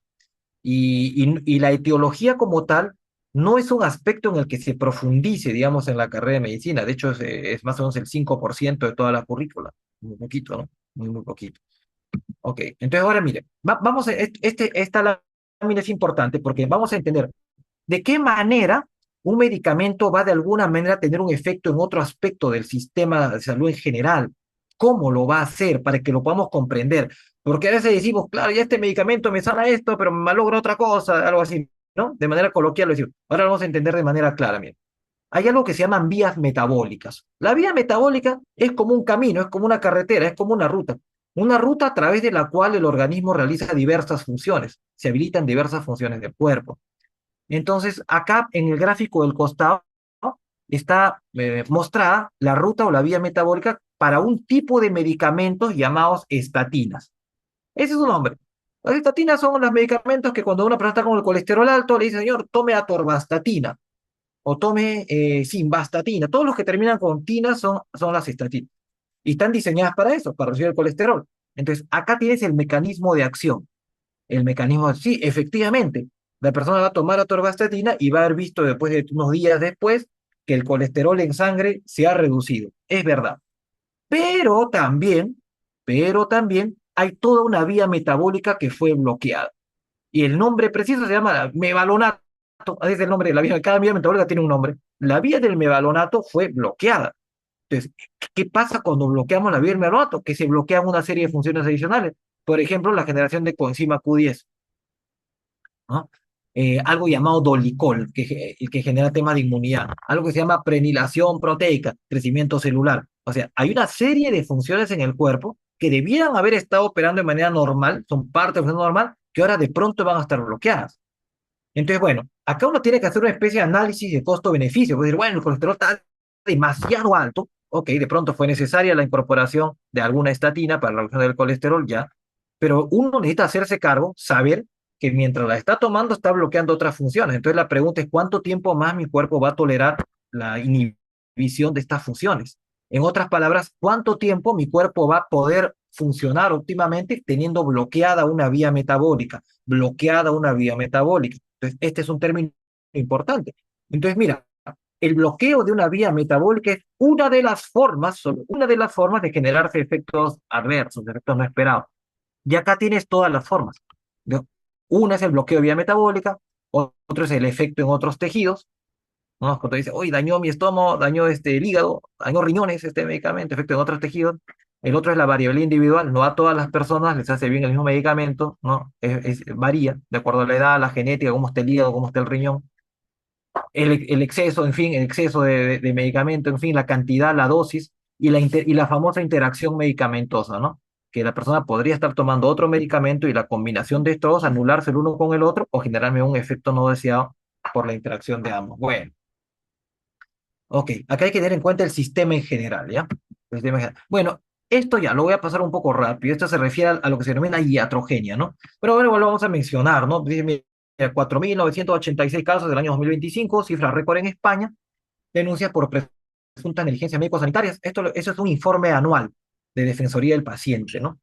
[SPEAKER 1] Y la etiología como tal no es un aspecto en el que se profundice, digamos, en la carrera de medicina. De hecho, es más o menos el 5% de toda la currícula. Muy poquito, ¿no? Muy, muy poquito. Ok, entonces ahora mire, vamos a, esta lámina es importante porque vamos a entender de qué manera un medicamento va de alguna manera a tener un efecto en otro aspecto del sistema de salud en general. ¿Cómo lo va a hacer para que lo podamos comprender? Porque a veces decimos, claro, ya este medicamento me sana esto, pero me malogra otra cosa, algo así, ¿no? De manera coloquial lo decimos. Ahora lo vamos a entender de manera clara, bien. Hay algo que se llaman vías metabólicas. La vía metabólica es como un camino, es como una carretera, es como una ruta a través de la cual el organismo realiza diversas funciones, se habilitan diversas funciones del cuerpo. Entonces, acá en el gráfico del costado está mostrada la ruta o la vía metabólica para un tipo de medicamentos llamados estatinas. Ese es su nombre. Las estatinas son los medicamentos que cuando una persona está con el colesterol alto le dice, señor, tome atorvastatina o tome simvastatina. Todos los que terminan con tina son las estatinas. Y están diseñadas para eso, para reducir el colesterol. Entonces, acá tienes el mecanismo de acción. El mecanismo, sí, efectivamente, la persona va a tomar atorvastatina y va a haber visto después de unos días después que el colesterol en sangre se ha reducido. Es verdad. Pero también, pero también hay toda una vía metabólica que fue bloqueada. Y el nombre preciso se llama mevalonato. Es el nombre de la vía, cada vía metabólica tiene un nombre. La vía del mevalonato fue bloqueada. Entonces, ¿qué pasa cuando bloqueamos la vía del mevalonato? Que se bloquean una serie de funciones adicionales. Por ejemplo, la generación de coenzima Q10, ¿no? Algo llamado dolicol, que genera temas de inmunidad, algo que se llama prenilación proteica, crecimiento celular. O sea, hay una serie de funciones en el cuerpo que debieran haber estado operando de manera normal, son parte de la función normal, que ahora de pronto van a estar bloqueadas. Entonces, bueno, acá uno tiene que hacer una especie de análisis de costo-beneficio. Puede decir, bueno, el colesterol está demasiado alto, ok, de pronto fue necesaria la incorporación de alguna estatina para la reducción del colesterol, ya, pero uno necesita hacerse cargo, saber que mientras la está tomando está bloqueando otras funciones. Entonces la pregunta es, ¿cuánto tiempo más mi cuerpo va a tolerar la inhibición de estas funciones? En otras palabras, ¿cuánto tiempo mi cuerpo va a poder funcionar óptimamente teniendo bloqueada una vía metabólica? Bloqueada una vía metabólica. Entonces, este es un término importante. Entonces, mira, el bloqueo de una vía metabólica es una de las formas, solo una de las formas de generarse efectos adversos, efectos no esperados. Y acá tienes todas las formas. ¿No? Una es el bloqueo de vía metabólica, otro es el efecto en otros tejidos, ¿no? Cuando dice, oye, dañó mi estómago, dañó el hígado, dañó riñones este medicamento, efecto en otros tejidos. El otro es la variabilidad individual, no a todas las personas les hace bien el mismo medicamento, ¿no? Varía de acuerdo a la edad, la genética, cómo está el hígado, cómo está el riñón. El exceso, en fin, el exceso de medicamento, en fin, la cantidad, la dosis y la famosa interacción medicamentosa, ¿no? Que la persona podría estar tomando otro medicamento y la combinación de estos dos, anularse el uno con el otro o generarme un efecto no deseado por la interacción de ambos. Bueno, ok, acá hay que tener en cuenta el sistema en general, ¿ya? El sistema en general. Bueno, esto ya lo voy a pasar un poco rápido. Esto se refiere a lo que se denomina iatrogenia, ¿no? Pero bueno, igual lo vamos a mencionar, ¿no? Dice, mira, 4.986 casos del año 2025, cifra récord en España, denuncias por presuntas negligencias médico-sanitarias. Eso es un informe anual de Defensoría del Paciente, ¿no?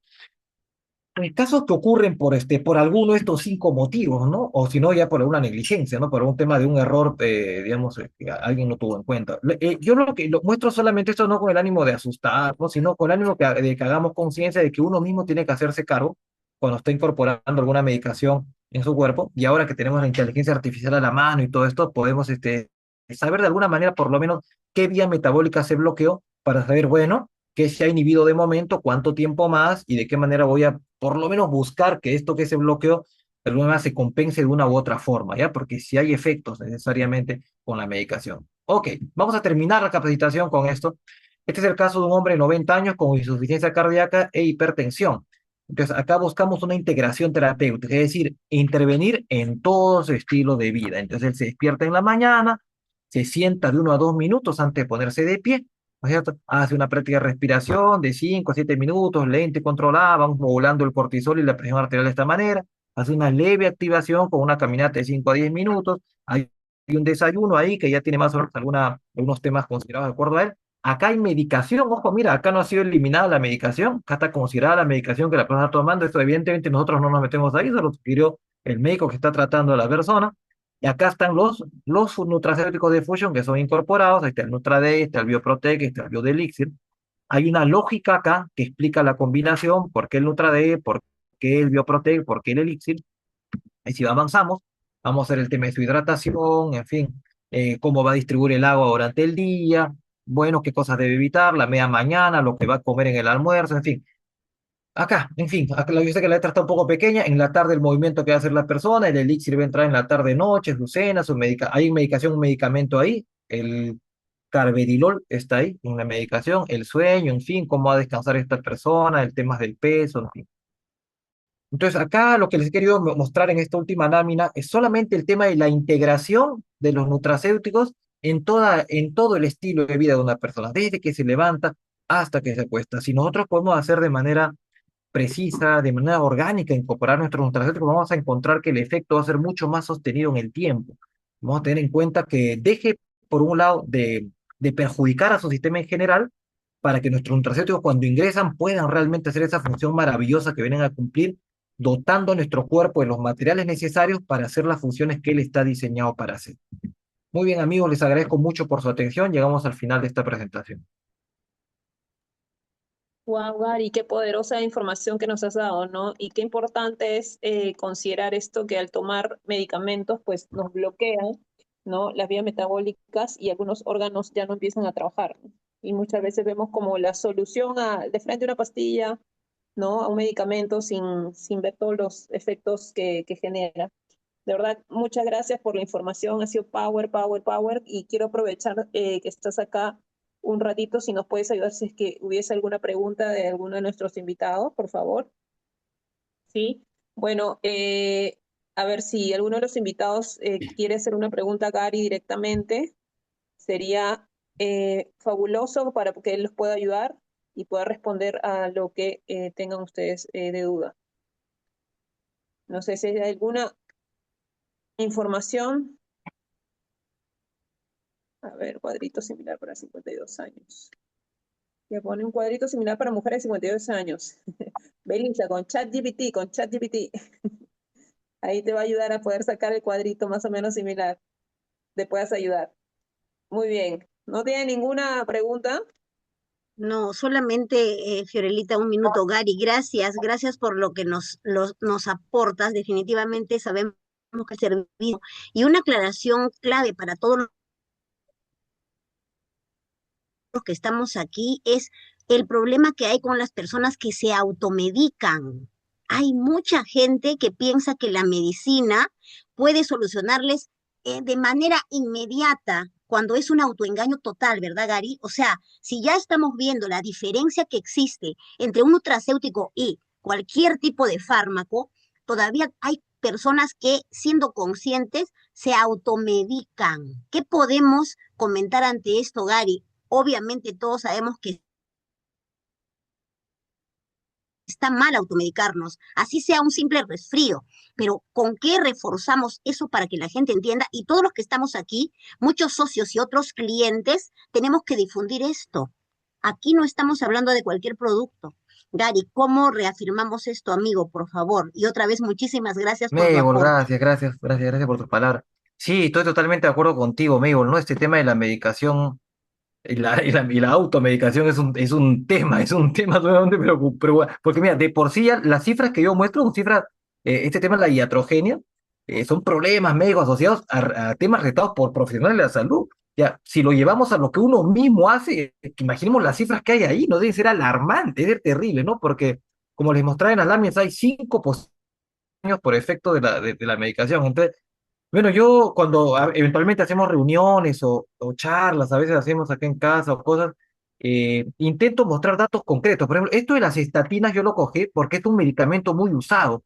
[SPEAKER 1] casos que ocurren por alguno de estos cinco motivos, ¿no? O si no, ya por alguna negligencia, ¿no? Por un tema de un error, digamos, que alguien no tuvo en cuenta. Yo lo muestro solamente esto no con el ánimo de asustar, ¿no? Sino con el ánimo de que hagamos conciencia de que uno mismo tiene que hacerse cargo cuando está incorporando alguna medicación en su cuerpo. Y ahora que tenemos la inteligencia artificial a la mano y todo esto, podemos saber de alguna manera por lo menos qué vía metabólica se bloqueó para saber, bueno, qué se ha inhibido de momento, cuánto tiempo más y de qué manera voy a por lo menos buscar que esto que se bloqueó de alguna manera se compense de una u otra forma, ¿ya? Porque si hay efectos necesariamente con la medicación. Ok, vamos a terminar la capacitación con esto. Este es el caso de un hombre de 90 años con insuficiencia cardíaca e hipertensión. Entonces, acá buscamos una integración terapéutica, es decir, intervenir en todo su estilo de vida. Entonces, él se despierta en la mañana, se sienta de 1 a 2 minutos antes de ponerse de pie, ¿no es cierto? Hace una práctica de respiración de 5 a 7 minutos, lenta y controlada, vamos modulando el cortisol y la presión arterial de esta manera. Hace una leve activación con una caminata de 5 a 10 minutos. Hay un desayuno ahí que ya tiene más o menos algunos temas considerados de acuerdo a él. Acá hay medicación, ojo, mira, acá no ha sido eliminada la medicación, acá está considerada la medicación que la persona está tomando. Esto evidentemente nosotros no nos metemos ahí, se lo sugirió el médico que está tratando a la persona. Y acá están los nutracéuticos de Fusion que son incorporados. Ahí está el NutraD, está el Bioprotec, está el Biodelixir. Hay una lógica acá que explica la combinación, por qué el NutraD, por qué el Bioprotec, por qué el Elixir. Y si avanzamos, vamos a hacer el tema de su hidratación, en fin, cómo va a distribuir el agua durante el día, bueno, qué cosas debe evitar, la media mañana, lo que va a comer en el almuerzo, en fin. Acá, en fin, acá yo sé que la letra está un poco pequeña, en la tarde el movimiento que va a hacer la persona, el elixir va a entrar en la tarde-noche, su cena, hay medicación, un medicamento ahí, el carvedilol está ahí, una medicación, el sueño, en fin, cómo va a descansar esta persona, el tema del peso, en fin. Entonces, acá lo que les he querido mostrar en esta última lámina es solamente el tema de la integración de los nutracéuticos en todo el estilo de vida de una persona, desde que se levanta hasta que se acuesta. Si nosotros podemos hacer de manera precisa, de manera orgánica, incorporar nuestros nutracéuticos, vamos a encontrar que el efecto va a ser mucho más sostenido en el tiempo. Vamos a tener en cuenta que deje, por un lado, de perjudicar a su sistema en general, para que nuestros nutracéuticos cuando ingresan puedan realmente hacer esa función maravillosa que vienen a cumplir, dotando a nuestro cuerpo de los materiales necesarios para hacer las funciones que él está diseñado para hacer. Muy bien, amigos, les agradezco mucho por su atención. Llegamos al final de esta presentación.
[SPEAKER 2] Wow, Gary, qué poderosa información que nos has dado, ¿no? Y qué importante es considerar esto que al tomar medicamentos, pues nos bloquean, ¿no? Las vías metabólicas y algunos órganos ya no empiezan a trabajar, ¿no? Y muchas veces vemos como la solución de frente a una pastilla, ¿no? A un medicamento sin ver todos los efectos que genera. De verdad, muchas gracias por la información. Ha sido power, power, power. Y quiero aprovechar que estás acá un ratito, si nos puedes ayudar, si es que hubiese alguna pregunta de alguno de nuestros invitados, por favor. Sí. Bueno, a ver si alguno de los invitados quiere hacer una pregunta a Gary directamente, sería fabuloso para que él los pueda ayudar y pueda responder a lo que tengan ustedes de duda. No sé si hay alguna información. A ver, cuadrito similar para 52 años. Ya pone un cuadrito similar para mujeres de 52 años. Belisa, con ChatGPT, con ChatGPT. Ahí te va a ayudar a poder sacar el cuadrito más o menos similar. Te puedas ayudar. Muy bien. ¿No tiene ninguna pregunta?
[SPEAKER 3] No, solamente, Fiorelita, un minuto. Gary, gracias, gracias por lo que nos aportas. Definitivamente sabemos que ha servido. Y una aclaración clave para todos los que estamos aquí es el problema que hay con las personas que se automedican. Hay mucha gente que piensa que la medicina puede solucionarles de manera inmediata cuando es un autoengaño total, ¿verdad, Gary? O sea, si ya estamos viendo la diferencia que existe entre un nutracéutico y cualquier tipo de fármaco, todavía hay personas que, siendo conscientes, se automedican. ¿Qué podemos comentar ante esto, Gary? Obviamente todos sabemos que está mal automedicarnos, así sea un simple resfrío, pero ¿con qué reforzamos eso para que la gente entienda? Y todos los que estamos aquí, muchos socios y otros clientes, tenemos que difundir esto. Aquí no estamos hablando de cualquier producto. Gary, ¿cómo reafirmamos esto, amigo, por favor? Y otra vez, muchísimas gracias por tu
[SPEAKER 1] Mabel,
[SPEAKER 3] aporte.
[SPEAKER 1] gracias por tus palabras. Sí, estoy totalmente de acuerdo contigo, Mabel, ¿no? Este tema de la medicación y la automedicación es un tema sumamente preocupante, porque mira, de por sí ya las cifras que yo muestro son cifras, este tema de la iatrogenia, son problemas médicos asociados a temas retados por profesionales de la salud. Ya, si lo llevamos a lo que uno mismo hace, que imaginemos las cifras que hay ahí, no deben ser alarmantes, es terrible, ¿no? Porque, como les mostraba en las láminas, hay 5 años por efecto de la medicación. Entonces, bueno, yo cuando eventualmente hacemos reuniones o charlas, a veces hacemos acá en casa o cosas, intento mostrar datos concretos. Por ejemplo, esto de las estatinas yo lo cogí porque es un medicamento muy usado.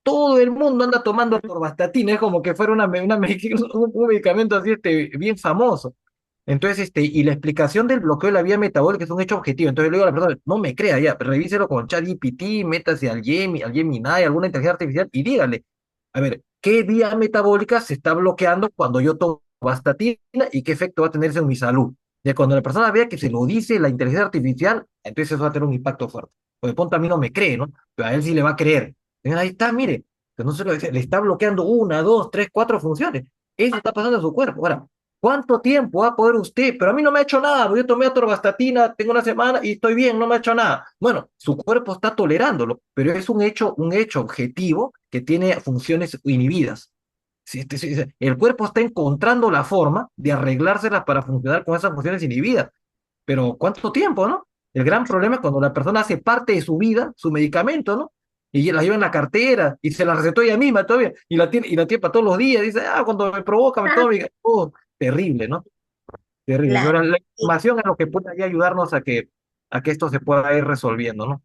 [SPEAKER 1] Todo el mundo anda tomando atorvastatina, es como que fuera un medicamento así bien famoso. Entonces, y la explicación del bloqueo de la vía metabólica es un hecho objetivo. Entonces le digo a la persona, no me crea ya, revíselo con ChatGPT, métase al Gemini, alguna inteligencia artificial y dígale, a ver, ¿qué vía metabólica se está bloqueando cuando yo tomo vastatina y qué efecto va a tener en mi salud? De cuando la persona vea que se lo dice la inteligencia artificial, entonces eso va a tener un impacto fuerte. Porque de pronto a mí no me cree, ¿no? Pero a él sí le va a creer. Ahí está, mire, que no se lo dice, le está bloqueando una, dos, tres, cuatro funciones. Eso está pasando en su cuerpo. Ahora, ¿cuánto tiempo va a poder usted? Pero a mí no me ha hecho nada, yo tomé atorvastatina, tengo una semana y estoy bien, no me ha hecho nada. Bueno, su cuerpo está tolerándolo, pero es un hecho objetivo que tiene funciones inhibidas. El cuerpo está encontrando la forma de arreglárselas para funcionar con esas funciones inhibidas. Pero ¿cuánto tiempo, no? El gran problema es cuando la persona hace parte de su vida, su medicamento, ¿no? Y la lleva en la cartera y se la recetó ella misma todavía y la tiene para todos los días. Dice, cuando me provoca, me tomo mi. Oh, terrible, ¿no? Terrible.
[SPEAKER 3] Claro.
[SPEAKER 1] Pero la información es lo que puede ahí ayudarnos a que esto se pueda ir resolviendo, ¿no?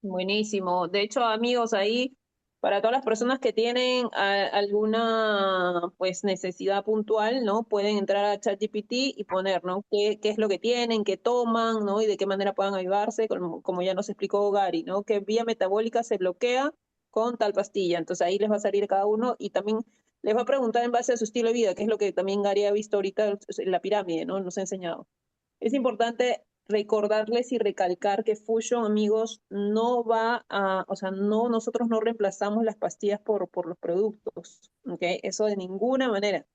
[SPEAKER 2] Buenísimo. De hecho, amigos, ahí para todas las personas que tienen alguna pues necesidad puntual, ¿no? Pueden entrar a ChatGPT y poner, ¿no? ¿Qué es lo que tienen, qué toman, ¿no? Y de qué manera puedan ayudarse, como ya nos explicó Gary, ¿no? ¿Qué vía metabólica se bloquea con tal pastilla? Entonces ahí les va a salir cada uno y también les va a preguntar en base a su estilo de vida, que es lo que también Gary ha visto ahorita en la pirámide, ¿no? Nos ha enseñado. Es importante recordarles y recalcar que Fusion, amigos, no va a, o sea, no, nosotros no reemplazamos las pastillas por los productos, ¿ok? Eso de ninguna manera.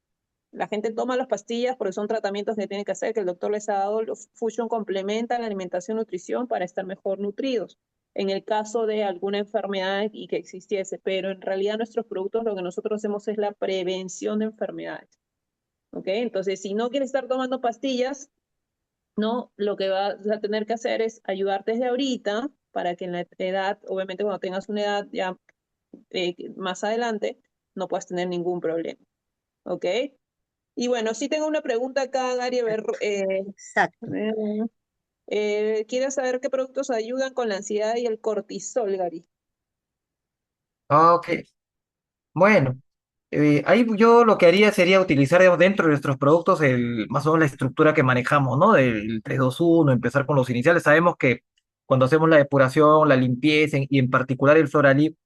[SPEAKER 2] La gente toma las pastillas porque son tratamientos que tienen que hacer, que el doctor les ha dado. Fusion complementa la alimentación y nutrición para estar mejor nutridos. En el caso de alguna enfermedad y que existiese, pero en realidad nuestros productos lo que nosotros hacemos es la prevención de enfermedades, ¿ok? Entonces, si no quieres estar tomando pastillas, no, lo que vas a tener que hacer es ayudarte desde ahorita para que en la edad, obviamente cuando tengas una edad ya más adelante, no puedas tener ningún problema, ¿ok? Y bueno, sí tengo una pregunta acá, Gary, a ver,
[SPEAKER 3] Exacto.
[SPEAKER 2] quiero saber qué productos ayudan con la ansiedad y el cortisol, Gary.
[SPEAKER 1] Ok, bueno, ahí yo lo que haría sería utilizar, digamos, dentro de nuestros productos más o menos la estructura que manejamos, ¿no? Del 3-2-1, empezar con los iniciales. Sabemos que cuando hacemos la depuración, la limpieza y en particular el Floralib,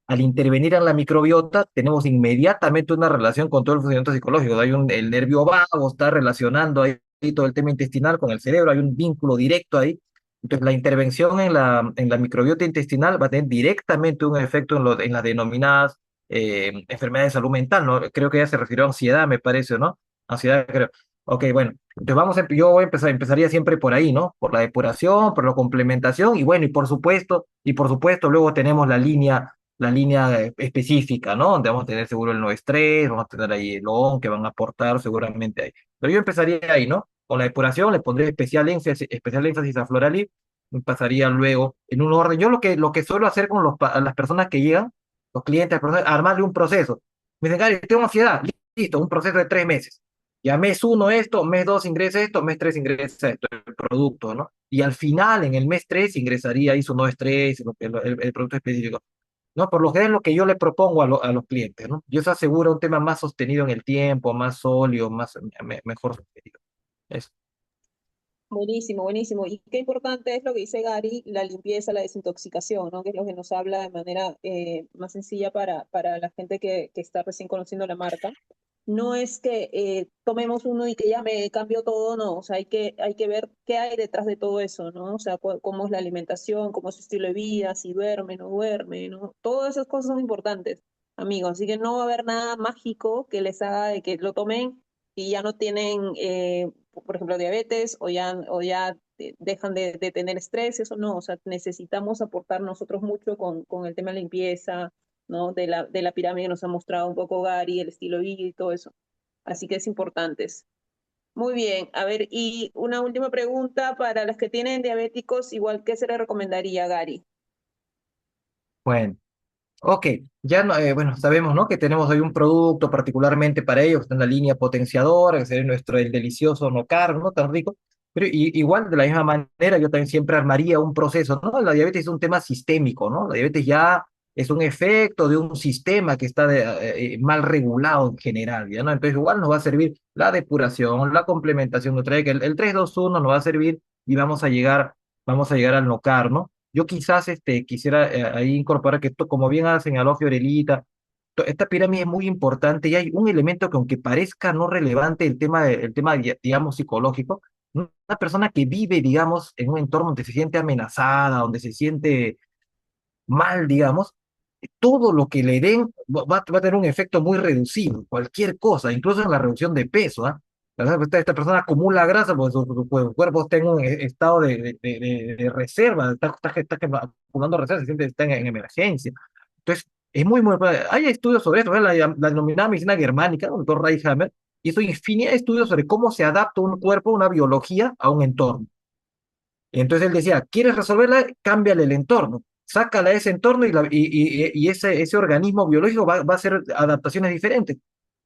[SPEAKER 1] al intervenir en la microbiota, tenemos inmediatamente una relación con todo el funcionamiento psicológico. El nervio vago está relacionando ahí todo el tema intestinal con el cerebro, hay un vínculo directo ahí. Entonces, la intervención en la microbiota intestinal va a tener directamente un efecto en las denominadas enfermedades de salud mental, ¿no? Creo que ya se refirió a ansiedad, me parece, ¿no? Ansiedad, creo. Ok, bueno, entonces yo voy a empezaría siempre por ahí, ¿no? Por la depuración, por la complementación, y bueno, y por supuesto, luego tenemos la línea específica, ¿no? Donde vamos a tener seguro el no estrés, vamos a tener ahí el ON que van a aportar seguramente ahí. Pero yo empezaría ahí, ¿no? Con la depuración le pondré especial énfasis a Floralib, pasaría luego en un orden. Yo lo que suelo hacer con las personas que llegan, los clientes, armarle un proceso. Me dicen, Gary, tengo ansiedad, listo, un proceso de 3 meses. Ya mes 1 esto, mes 2 ingresa esto, mes 3 ingresa esto, el producto, ¿no? Y al final, en el mes 3 ingresaría ahí su no estrés, el producto específico. ¿No? Por lo que es lo que yo le propongo a los clientes, ¿no? Yo se aseguro un tema más sostenido en el tiempo, más sólido, mejor sostenido. Eso.
[SPEAKER 2] Buenísimo, buenísimo. Y qué importante es lo que dice Gary, la limpieza, la desintoxicación, ¿no? Que es lo que nos habla de manera más sencilla para la gente que está recién conociendo la marca. no es que tomemos uno y que ya me cambió todo, no, o sea, hay que ver qué hay detrás de todo eso, ¿no? O sea, cómo es la alimentación, cómo es su estilo de vida, si duerme, no duerme, ¿no? Todas esas cosas son importantes, amigos, así que no va a haber nada mágico que les haga de que lo tomen y ya no tienen, por ejemplo, diabetes o ya dejan de tener estrés, eso no, o sea, necesitamos aportar nosotros mucho con el tema de limpieza, ¿no? De la pirámide que nos ha mostrado un poco Gary, el estilo de vida y todo eso. Así que es importante. Muy bien, a ver, y una última pregunta para las que tienen diabéticos, igual, ¿qué se le recomendaría, Gary?
[SPEAKER 1] Bueno. Ok, ya no, bueno, sabemos, ¿no? Que tenemos hoy un producto particularmente para ellos, que está en la línea potenciadora, que sería nuestro el delicioso no carb, ¿no? Tan rico. Pero igual, de la misma manera, yo también siempre armaría un proceso, ¿no? La diabetes es un tema sistémico, ¿no? La diabetes ya es un efecto de un sistema que está mal regulado en general, ¿ya? ¿No? Entonces, igual nos va a servir la depuración, la complementación nutracéutica, el 3-2-1 nos va a servir y vamos a llegar al no carb, ¿no? Yo quizás quisiera ahí incorporar que esto, como bien ha señalado Fiorelita, esta pirámide es muy importante y hay un elemento que aunque parezca no relevante, el tema digamos, psicológico, ¿no? Una persona que vive, digamos, en un entorno donde se siente amenazada, donde se siente mal, digamos, todo lo que le den va a tener un efecto muy reducido, cualquier cosa, incluso en la reducción de peso, ¿ah? Esta persona acumula grasa porque su cuerpo está en un estado de reserva, está acumulando reservas, se siente está en emergencia. Entonces, es muy, hay estudios sobre esto, ¿verdad? La denominada medicina germánica, el doctor Reichhammer, hizo infinidad de estudios sobre cómo se adapta un cuerpo, una biología a un entorno. Y entonces él decía, ¿quieres resolverla? Cámbiale el entorno. Sácala de ese entorno y ese organismo biológico va a hacer adaptaciones diferentes.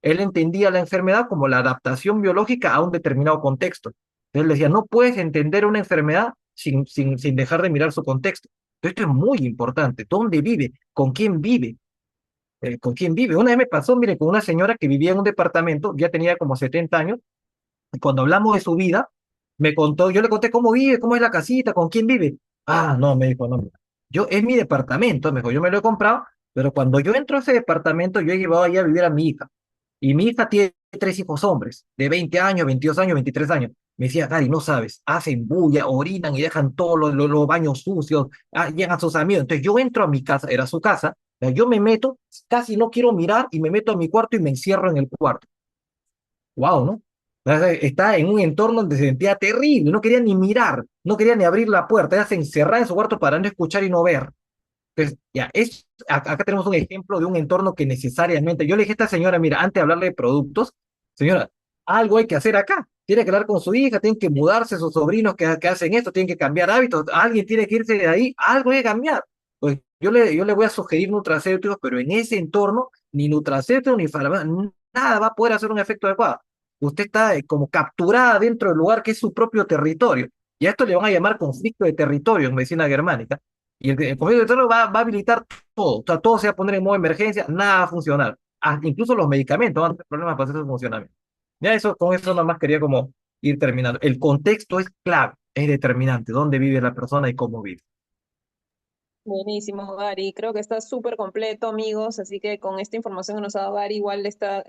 [SPEAKER 1] Él entendía la enfermedad como la adaptación biológica a un determinado contexto. Entonces él decía, no puedes entender una enfermedad sin dejar de mirar su contexto. Entonces esto es muy importante. ¿Dónde vive? ¿Con quién vive? ¿Con quién vive? Una vez me pasó, mire, con una señora que vivía en un departamento, ya tenía como 70 años, y cuando hablamos de su vida, me contó, yo le conté cómo vive, cómo es la casita, con quién vive. Ah, no, me dijo, no, mira, es mi departamento, me dijo, yo me lo he comprado, pero cuando yo entro a ese departamento, yo he llevado ahí a vivir a mi hija. Y mi hija tiene tres hijos hombres, de 20 años, 22 años, 23 años. Me decía, Gary, no sabes, hacen bulla, orinan y dejan todos los baños sucios, llegan sus amigos. Entonces yo entro a mi casa, era su casa, yo me meto, casi no quiero mirar y me meto a mi cuarto y me encierro en el cuarto. Wow, ¿no? Está en un entorno donde se sentía terrible, no quería ni mirar, no quería ni abrir la puerta, ella se encerraba en su cuarto para no escuchar y no ver. Entonces, ya, acá tenemos un ejemplo de un entorno que necesariamente, yo le dije a esta señora, mira, antes de hablarle de productos, señora, algo hay que hacer acá, tiene que hablar con su hija, tienen que mudarse sus sobrinos que hacen esto, tienen que cambiar hábitos, alguien tiene que irse de ahí, algo hay que cambiar. Pues yo le voy a sugerir nutracéuticos, pero en ese entorno, ni nutracéuticos ni farmacia, nada va a poder hacer un efecto adecuado. Usted está como capturada dentro del lugar que es su propio territorio. Y a esto le van a llamar conflicto de territorio en medicina germánica. Y el conflicto de territorio va a habilitar todo. O sea, todo se va a poner en modo emergencia, nada va a funcionar. Incluso los medicamentos van a tener problemas para hacer su funcionamiento. Ya eso, con eso nada más quería como ir terminando. El contexto es clave, es determinante, dónde vive la persona y cómo vive.
[SPEAKER 2] Buenísimo, Gary. Creo que está súper completo, amigos. Así que con esta información que nos ha dado Gary, igual está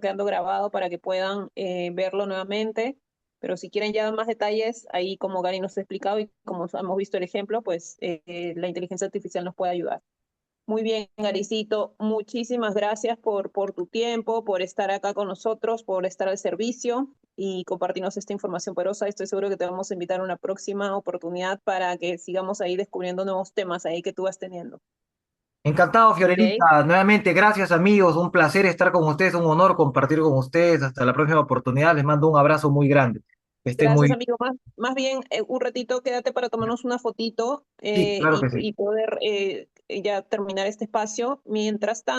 [SPEAKER 2] quedando grabado para que puedan verlo nuevamente. Pero si quieren ya más detalles, ahí como Gary nos ha explicado y como hemos visto el ejemplo, pues la inteligencia artificial nos puede ayudar. Muy bien, Garicito. Muchísimas gracias por tu tiempo, por estar acá con nosotros, por estar al servicio y compartirnos esta información poderosa. Estoy seguro que te vamos a invitar a una próxima oportunidad para que sigamos ahí descubriendo nuevos temas ahí que tú vas teniendo.
[SPEAKER 1] Encantado,
[SPEAKER 2] ¿Ok?
[SPEAKER 1] Fiorelita. Nuevamente, gracias, amigos. Un placer estar con ustedes, un honor compartir con ustedes. Hasta la próxima oportunidad. Les mando un abrazo muy grande. Que estén muy
[SPEAKER 2] Gracias,
[SPEAKER 1] bien.
[SPEAKER 2] amigo. Más bien, un ratito quédate para tomarnos una fotito
[SPEAKER 1] Sí, claro que sí.
[SPEAKER 2] y poder ya terminar este espacio. Mientras tanto,